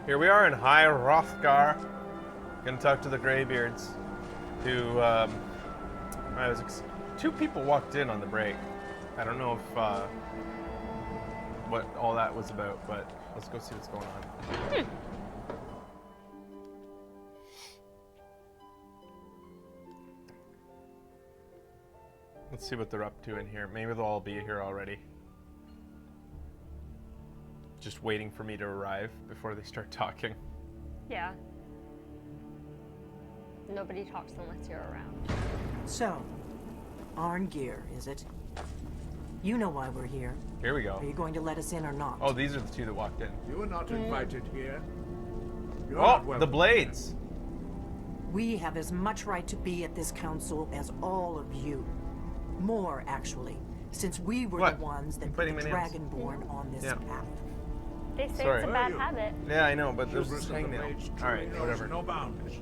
Here we are in High Hrothgar. Gonna talk to the Greybeards, who, two people walked in on the break. I don't know if, what all that was about, but let's go see what's going on. Let's see what they're up to in here. Maybe they'll all be here already. Just waiting for me to arrive before they start talking. Yeah. Nobody talks unless you're around. So, Arngeir, is it? You know why we're here. Here we go. Are you going to let us in or not? Oh, these are the two that walked in. You were not invited here. You're Oh, not the welcome. Blades! We have as much right to be at this council as all of you. More, actually, since we were What? the ones that put Biting the my nails. Dragonborn on this Yeah. path. They say Sorry. it's a bad habit. Yeah, I know, but there's Hubris this of the hangnail. mage Alright, truly knows whatever. No bounds.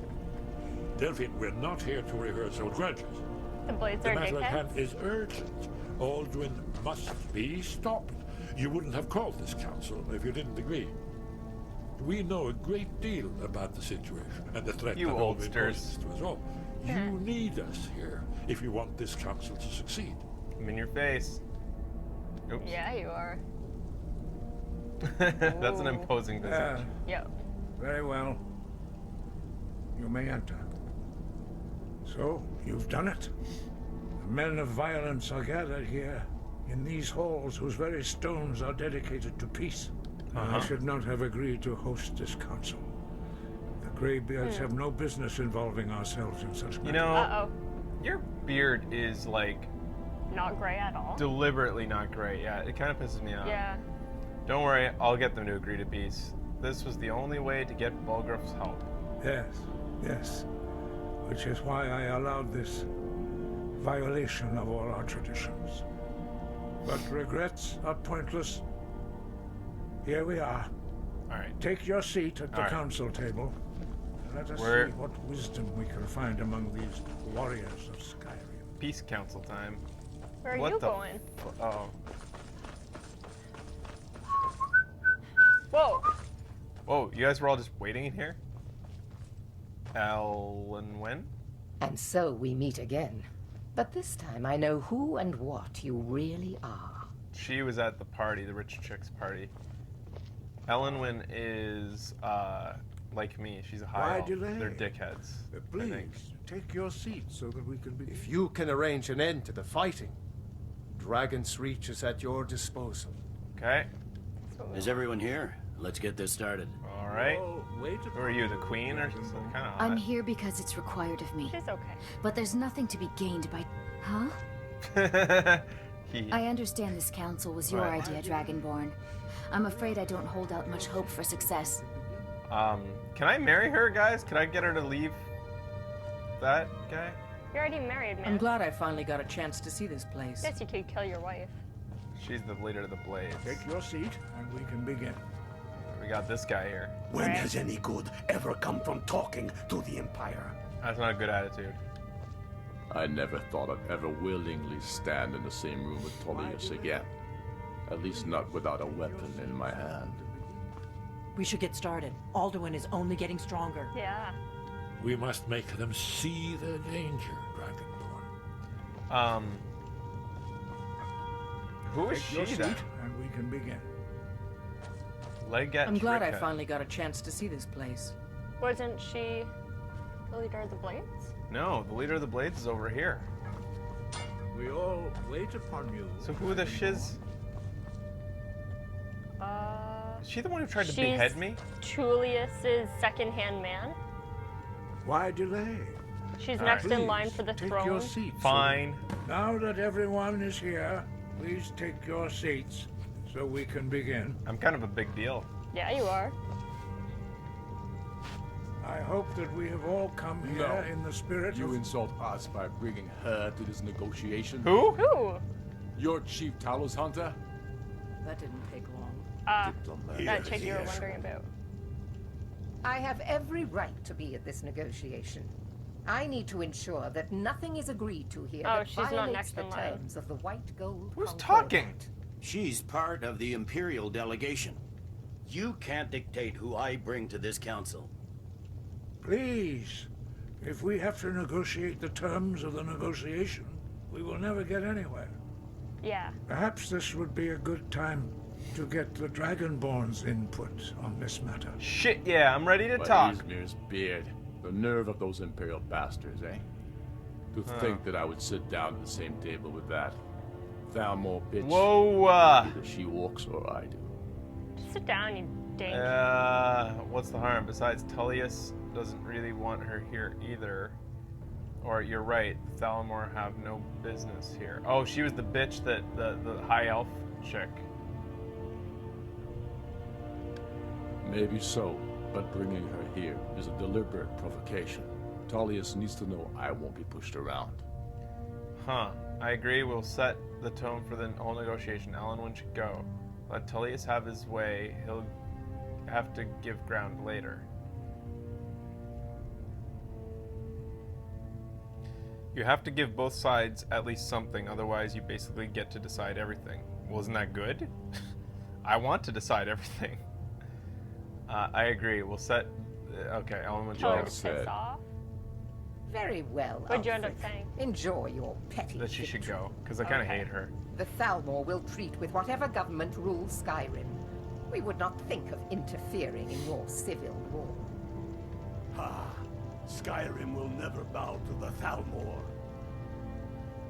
Delphine, we're not here to rehearse old grudges. The Blades The are matter at hand dickheads. is urgent. Aldwin must be stopped. You wouldn't have called this council if you didn't agree. We know a great deal about the situation and the threat You that Aldwin oldsters. poses to us all. You need us here if you want this council to succeed. I'm in your face. Oops. Yeah, you are. That's an Ooh. imposing visage. Yep. Very well. You may enter. So, you've done it. The men of violence are gathered here, in these halls whose very stones are dedicated to peace. I should not have agreed to host this council. The Greybeards have no business involving ourselves in such matters. You know, Uh-oh. your beard is, like, Not gray at all. deliberately not great. Yeah, it kind of pisses me off. Yeah. Don't worry, I'll get them to agree to peace. This was the only way to get Bulgruf's help. Yes, yes. Which is why I allowed this violation of all our traditions. But regrets are pointless. Here we are. Alright. Take your seat at the All right. council table. Let us We're- see what wisdom we can find among these warriors of Skyrim. Peace council time. Where are What you the going? Oh. Whoa. Whoa, you guys were all just waiting in here? Alan? And so we meet again. But this time I know who and what you really are. She was at the party, the rich chick's party. Elenwyn is, like me. She's a high Why elf. delay? They're dickheads. I Please, think. take your seat so that we can begin. If you can arrange an end to the fighting, Dragon's Reach is at your disposal. Okay. Is everyone here? Let's get this started. All right. Oh, wait a Who are you, the queen or something? Kind of. I'm here because it's required of me. She's okay. But there's nothing to be gained by... Huh? He. I understand this council was your Right. idea, Dragonborn. I'm afraid I don't hold out much hope for success. Can I marry her, guys? Can I get her to leave that guy? You're already married, man. I'm glad I finally got a chance to see this place. Guess you could kill your wife. She's the leader of the Blades. Take your seat and we can begin. We got this guy here. When Right. has any good ever come from talking to the Empire? That's not a good attitude. I never thought I'd ever willingly stand in the same room with Tullius again. At least not without a weapon in my hand. We should get started. Alduin is only getting stronger. Yeah. We must make them see the danger, Dragonborn. Who is Take your she seat then? and we can begin. Leggett I'm glad I Tricka. finally got a chance to see this place. Wasn't she the leader of the Blades? No, the leader of the Blades is over here. We all wait upon you. So who the shiz? Is she the one who tried to she's behead me? Tullius's second-hand man. Why delay? She's All next right. in line for the Take throne. your seat. Fine. Now that everyone is here, please take your seats so we can begin. I'm kind of a big deal. Yeah, you are. I hope that we have all come here No. in the spirit You of... insult us by bringing her to this negotiation? Who? Who? Your chief Talos hunter? That didn't take long. That chick you were wondering about. I have every right to be at this negotiation. I need to ensure that nothing is agreed to here Oh, that she's not violates next the in line. terms of the White Gold Who's Concordat. talking? She's part of the Imperial delegation. You can't dictate who I bring to this council. Please, if we have to negotiate the terms of the negotiation, we will never get anywhere. Yeah. Perhaps this would be a good time to get the Dragonborn's input on this matter. Shit, yeah, I'm ready to But talk. Izmir's beard. The nerve of those Imperial bastards, eh? To think that I would sit down at the same table with that Thalmor bitch. Whoa! Either she walks or I do. Just sit down, you dink. What's the harm? Besides, Tullius doesn't really want her here either. Or you're right, Thalmor have no business here. Oh, she was the bitch that the high elf chick. Maybe so, but bringing her here is a deliberate provocation. Tullius needs to know I won't be pushed around. Huh. I agree. We'll set the tone for the whole negotiation. Ellenwyn should go. Let Tullius have his way. He'll have to give ground later. You have to give both sides at least something, otherwise you basically get to decide everything. Well, isn't that good? I want to decide everything. I agree. We'll set... Okay, Ellenwyn should Tell her go. to piss off. Very well, What'd you end up Alfred. saying? Enjoy your petty That she should victory. go, because I kind of Okay. hate her. The Thalmor will treat with whatever government rules Skyrim. We would not think of interfering in your civil war. Ha! Skyrim will never bow to the Thalmor.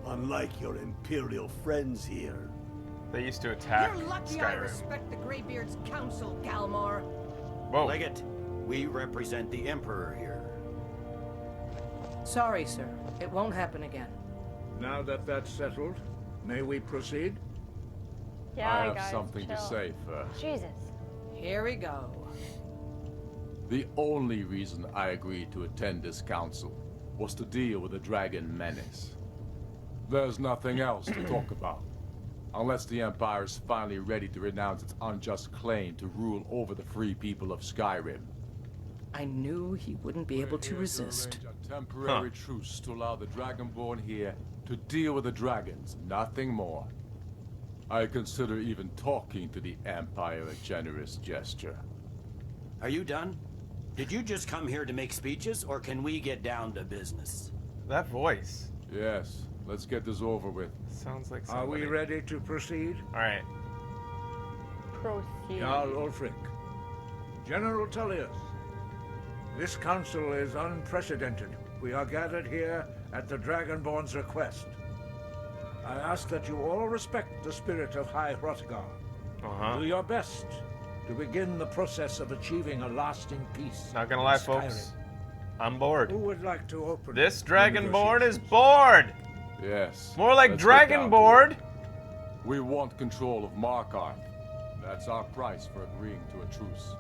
Unlike your Imperial friends here. They used to attack You're lucky I Skyrim. respect the Greybeard's counsel, Galmar. Whoa. Legate, we represent the Emperor here. Sorry, sir. It won't happen again. Now that that's settled, may we proceed? Yeah, I have guys, something to chill. say first. Jesus. Here we go. The only reason I agreed to attend this council was to deal with the dragon menace. There's nothing else to talk about. Unless the Empire is finally ready to renounce its unjust claim to rule over the free people of Skyrim. I knew he wouldn't be able to resist. Arrange a temporary truce to allow the Dragonborn here to deal with the dragons, nothing more. I consider even talking to the Empire a generous gesture. Are you done? Did you just come here to make speeches, or can we get down to business? That voice. Yes, let's get this over with. Sounds like Are somebody. we ready to proceed? Alright. Proceed. Jarl Ulfric. General Tullius. This council is unprecedented. We are gathered here at the Dragonborn's request. I ask that you all respect the spirit of High Hrothgar. Uh-huh. Do your best to begin the process of achieving a lasting peace. Not gonna lie, in folks. Skyrim. I'm bored. Who would like to open This the Dragonborn is negotiations? bored! Yes. More like let's get down to Dragonboard! it. We want control of Markarth. That's our price for agreeing to a truce.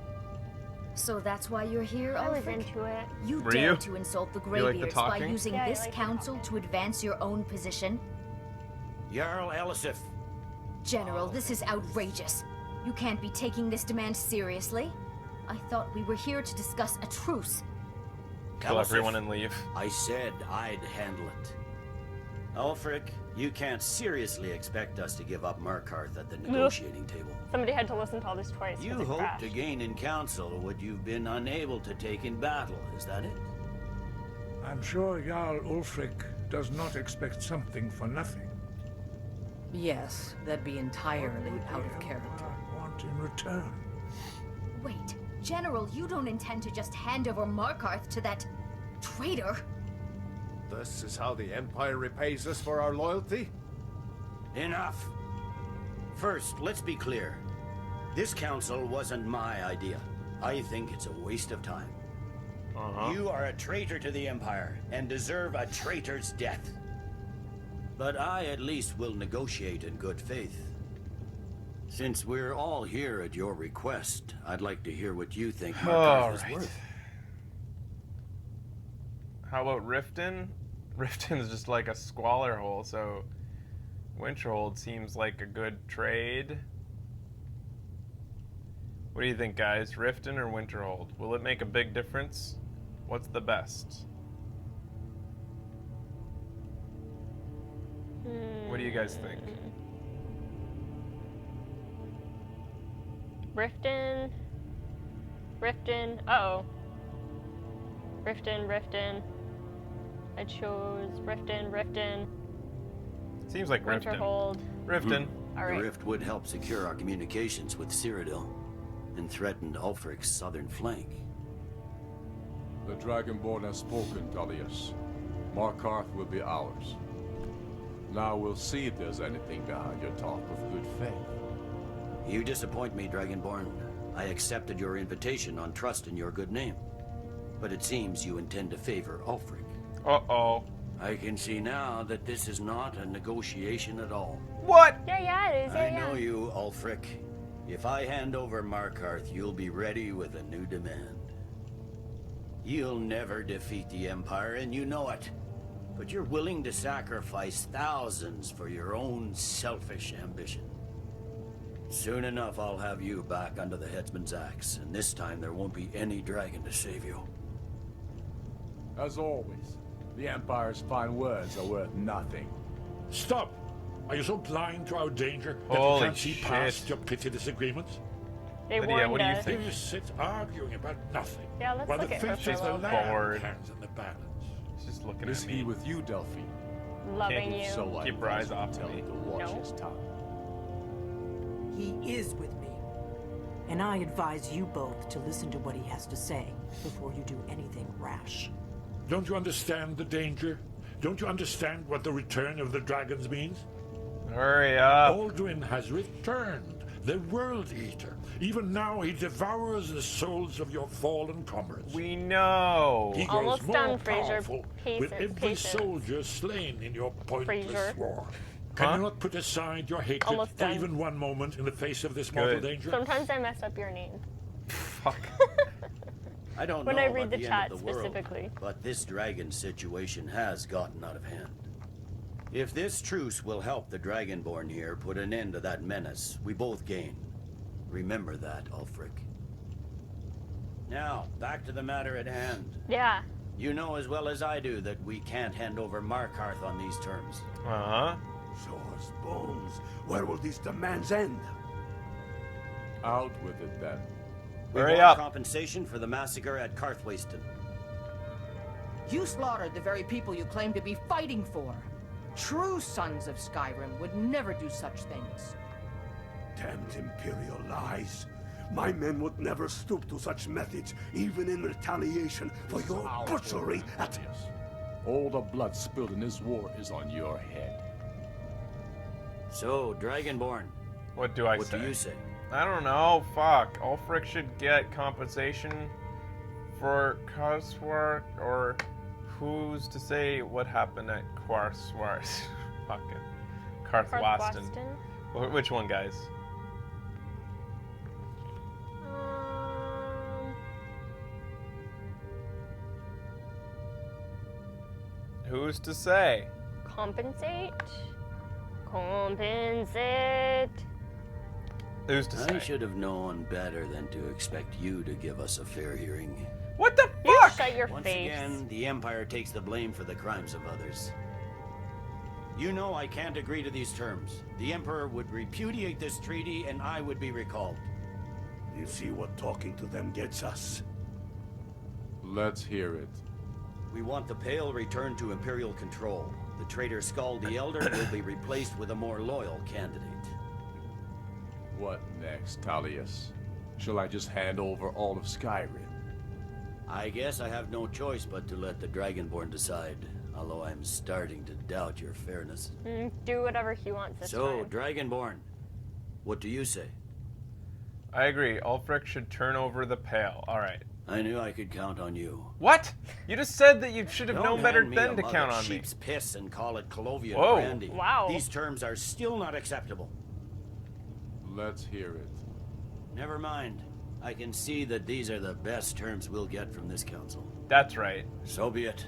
So that's why you're here, I was Ulfric? into it. You Were dare you? to insult the You like the Greybeards by talking? using Yeah, I this like the council to advance your own position? Jarl Elisif, General, this is outrageous. You can't be taking this demand seriously. I thought we were here to discuss a truce. Kill everyone and leave. I said I'd handle it. Ulfric, you can't seriously expect us to give up Markarth at the negotiating table. Somebody had to listen to all this twice. You 'cause it hope crashed. to gain in council what you've been unable to take in battle, is that it? I'm sure Jarl Ulfric does not expect something for nothing. Yes, that'd be entirely out of character. I want in return. Wait, General, you don't intend to just hand over Markarth to that traitor? This is how the Empire repays us for our loyalty? Enough! First, let's be clear. This council wasn't my idea. I think it's a waste of time. Uh-huh. You are a traitor to the Empire and deserve a traitor's death. But I at least will negotiate in good faith. Since we're all here at your request, I'd like to hear what you think Markarth is Alright. worth. How about Riften? Riften's just like a squalor hole, so Winterhold seems like a good trade. What do you think, guys? Riften or Winterhold? Will it make a big difference? What's the best? What do you guys think? Riften. Riften. Uh-oh. Riften. I chose Riften. Seems like Riften. Winterhold. Riften. All right. The rift would help secure our communications with Cyrodiil and threatened Ulfric's southern flank. The Dragonborn has spoken, Tullius. Markarth will be ours. Now we'll see if there's anything behind your talk of good faith. You disappoint me, Dragonborn. I accepted your invitation on trust in your good name. But it seems you intend to favor Ulfric. Uh-oh. I can see now that this is not a negotiation at all. What? Yeah, it is. I know you, Ulfric. If I hand over Markarth, you'll be ready with a new demand. You'll never defeat the Empire, and you know it. But you're willing to sacrifice thousands for your own selfish ambition. Soon enough, I'll have you back under the headsman's axe, and this time there won't be any dragon to save you. As always, the Empire's fine words are worth nothing. Stop! Are you so blind to our danger that Holy you can't see shit. past your petty disagreements? They Lydia, warned what do you us. think? Here you sit arguing about nothing. Yeah, let's while look the at her fate for a of the little bit. land Bored. hangs in the balance. She's just looking Is at he me. with you, Delphine? Loving Can't you. So I Keep your eyes off tell me. him to watch No. his tongue. He is with me. And I advise you both to listen to what he has to say before you do anything rash. Don't you understand the danger? Don't you understand what the return of the dragons means? Hurry up. Alduin has returned, the World Eater. Even now he devours the souls of your fallen comrades. We know. He grows Almost more done, Fraser. powerful with every Patience. soldier slain in your pointless Fraser. war. Can Huh? you not put aside your hatred Almost for done. even one moment in the face of this mortal Good. danger? Sometimes I mess up your name. Fuck. I don't When know I about read the end chat of the world, specifically. but this dragon situation has gotten out of hand. If this truce will help the Dragonborn here put an end to that menace, we both gain. Remember that, Ulfric. Now, back to the matter at hand. Yeah. You know as well as I do that we can't hand over Markarth on these terms. Uh-huh. Show us bones. Where will these demands end? Out with it then. We Hurry want up. compensation for the massacre at Karthwasten. You slaughtered the very people you claim to be fighting for. True sons of Skyrim would never do such things. Damned Imperial lies. My men would never stoop to such methods, even in retaliation for your butchery at... All the blood spilled in this war is on your head. So, Dragonborn, What do I what say? do you say? I don't know. Fuck. Ulfric should get compensation for Karswar, or who's to say what happened at Karswar? Fucking Karthwasten. Which one, guys? Who's to say? Compensate. Compensate. Who's to I say? should have known better than to expect you to give us a fair hearing. What the You fuck? shut your Once face. again, the Empire takes the blame for the crimes of others. You know I can't agree to these terms. The Emperor would repudiate this treaty and I would be recalled. You see what talking to them gets us. Let's hear it. We want the Pale returned to Imperial control. The traitor Skull the Elder will be replaced with a more loyal candidate. What next, Tullius? Shall I just hand over all of Skyrim? I guess I have no choice but to let the Dragonborn decide, although I'm starting to doubt your fairness. Do whatever he wants this So, time. Dragonborn, what do you say? I agree. Ulfric should turn over the Pale. All right. I knew I could count on you. What? You just said that you should have Don't known better hand me than a to mug count of on me. sheep's piss and call it Colovian Whoa. brandy. Wow. These terms are still not acceptable. Let's hear it. Never mind. I can see that these are the best terms we'll get from this council. That's right. So be it.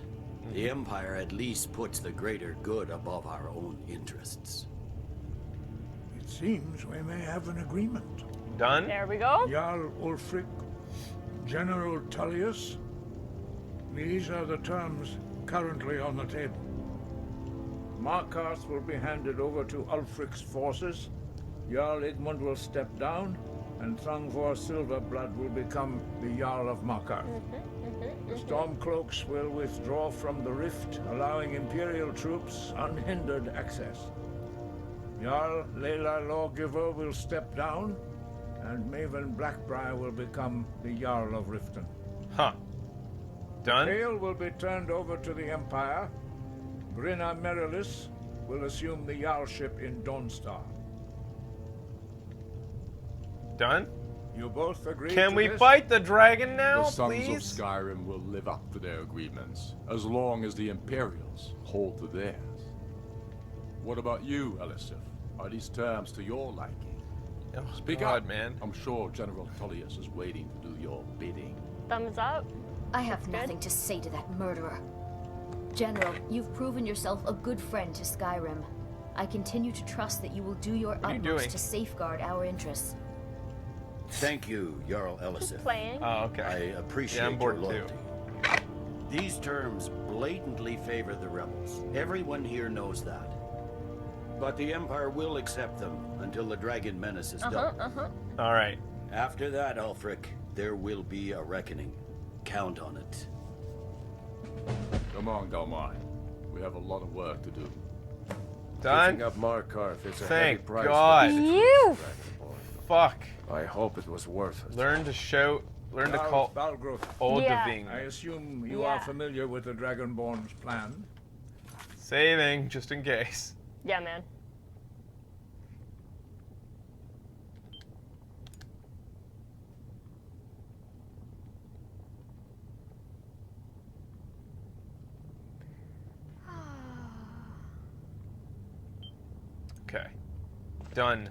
The Empire at least puts the greater good above our own interests. It seems we may have an agreement. Done? There we go. Jarl Ulfric, General Tullius, these are the terms currently on the table. Markarth will be handed over to Ulfric's forces. Jarl Igmund will step down, and Thungvor Silverblood will become the Jarl of Makar. The Stormcloaks will withdraw from the rift, allowing Imperial troops unhindered access. Jarl Layla Lawgiver will step down, and Maven Blackbriar will become the Jarl of Riften. Huh. Done? Vale will be turned over to the Empire. Grinna Merilis will assume the Jarlship in Dawnstar. Done? You both agree Can to we this? fight the dragon now, The sons please? of Skyrim will live up to their agreements, as long as the Imperials hold to theirs. What about you, Elisif? Are these terms to your liking? Oh, Speak God, up. man. I'm sure General Tullius is waiting to do your bidding. Thumbs up. I have Good. nothing to say to that murderer. General, you've proven yourself a good friend to Skyrim. I continue to trust that you will do your are you doing? utmost to safeguard our interests. Thank you, Jarl Elisif. Playing. Oh, okay. I appreciate Yeah, I'm bored your too. loyalty. These terms blatantly favor the rebels. Everyone here knows that. But the Empire will accept them until the Dragon Menace is done. All right. After that, Ulfric, there will be a reckoning. Count on it. Come on, Galmai. We have a lot of work to do. Done? Picking up Markarth is a heavy Thank price. God. You. Fuck. I hope it was worth it. Learn to shout. Learn to call Balgruuf. Odaving. I assume you are familiar with the Dragonborn's plan. Saving, just in case. Yeah, man. Okay. Done.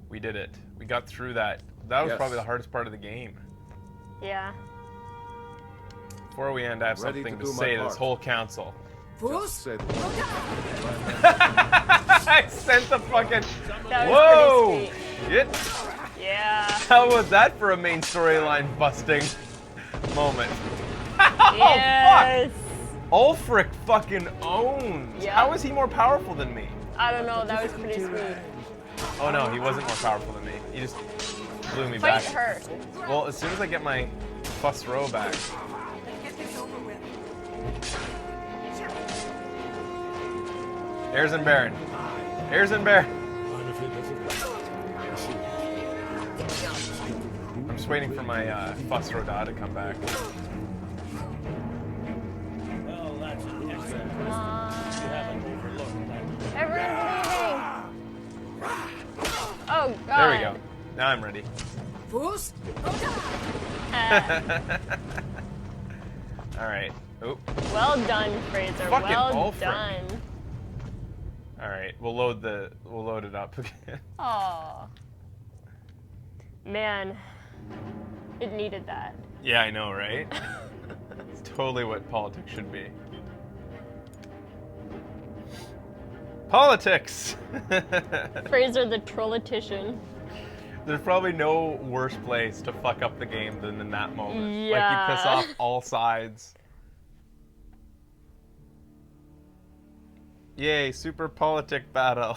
We did it. We got through that. That was Yes. probably the hardest part of the game. Yeah. Before we end, I have Ready to something to do my say to this part. whole council. Just say the word. I sent the fucking... That was Whoa! pretty sweet. Shit. Yeah. How was that for a main storyline busting moment? Yes. Oh, fuck! Ulfric fucking owns. Yeah. How is he more powerful than me? I don't know. That was pretty sweet. Oh no, he wasn't more powerful than me. He just blew me Fight back. her. Well, as soon as I get my fuss row back. Get this over with. Heirs and Baron. Heirs and Baron. I'm just waiting for my fuss row to come back. Come on. Everyone's leaving. Oh, God. There we go. Now I'm ready. Foos? All right. Oop. Well done, Fraser. Fucking Well Ulfric. done. All right. We'll load it up again. Aw. Man, it needed that. Yeah, I know, right? It's totally what politics should be. Politics! Fraser the trolletician. There's probably no worse place to fuck up the game than in that moment. Yeah. Like, you piss off all sides. Yay, super politic battle.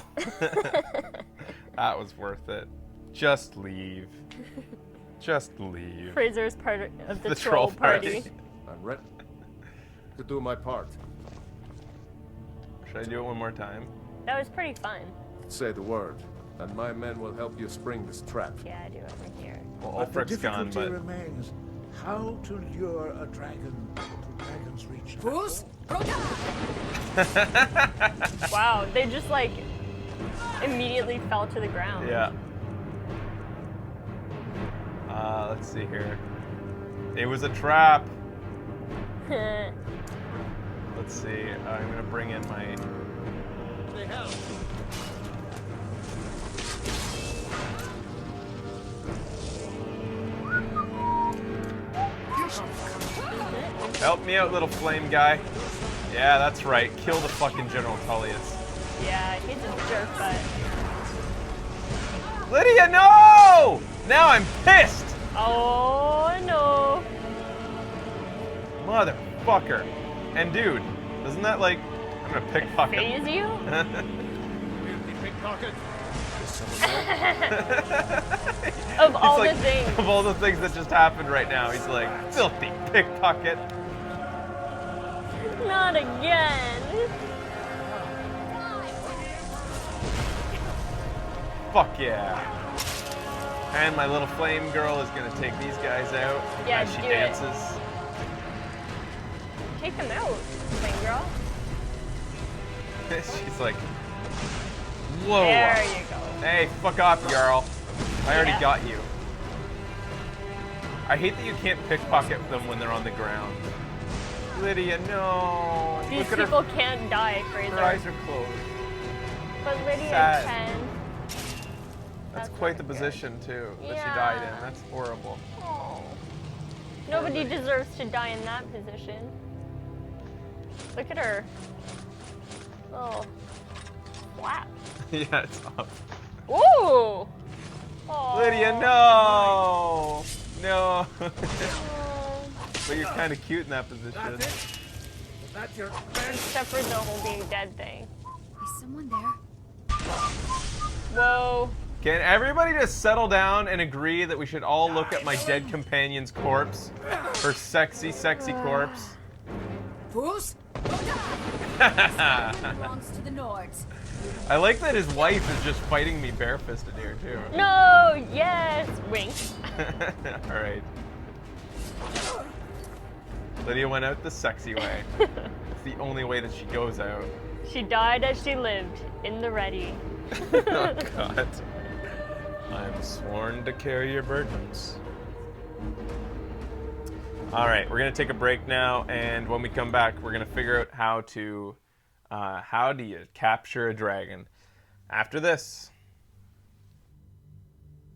That was worth it. Just leave. Just leave. Fraser is part of the, The troll troll party. party. I'm ready to do my part. Should I do it one more time? That was pretty fun. Say the word, and my men will help you spring this trap. Yeah, I do it right here. Well, But the Ulfric's gone, difficulty but... remains how to lure a dragon to Dragon's Reach. Foos? Wow, they just like immediately fell to the ground. Yeah. Let's see here. It was a trap. Let's see. I'm gonna bring in my... Help me out, little flame guy. Yeah, that's right. Kill the fucking General Tullius. Yeah, he's a jerk, but Lydia, no! Now I'm pissed! oh no. Motherfucker. And dude, doesn't that like... I'm gonna pickphpocket. Phase you? Pickpocket. Of all He's the things. Of all the things that just happened right now, he's like, filthy pickpocket. Not again. Fuck yeah. And my little flame girl is gonna take these guys out Yeah, as she do it. dances. Take him out, flame girl. She's like, whoa. There you go. Hey, fuck off, girl. I already Yeah. got you. I hate that you can't pickpocket them when they're on the ground. Lydia, no. These Look at her. people can't die, Fraser. Her eyes are closed. But Lydia Sad. can. That's That's quite the not good. position, too, that she Yeah. died in. That's horrible. Oh. Nobody deserves to die in that position. Look at her. Oh. Flap. Yeah, it's up. Ooh! Oh. Lydia, no! No! Oh. But you're kind of cute in that position. That's your Except for the whole being dead thing. Is someone there? Whoa. Can everybody just settle down and agree that we should all look at my dead companion's corpse? Her sexy, sexy corpse. Fools! Belongs to the Nords. I like that his wife is just fighting me barefisted here, too. No! Yes! Wink. Alright. Lydia went out the sexy way. It's the only way that she goes out. She died as she lived, in the ready. Oh, God. I am sworn to carry your burdens. All right, we're gonna take a break now, and when we come back, we're gonna figure out how do you capture a dragon after this.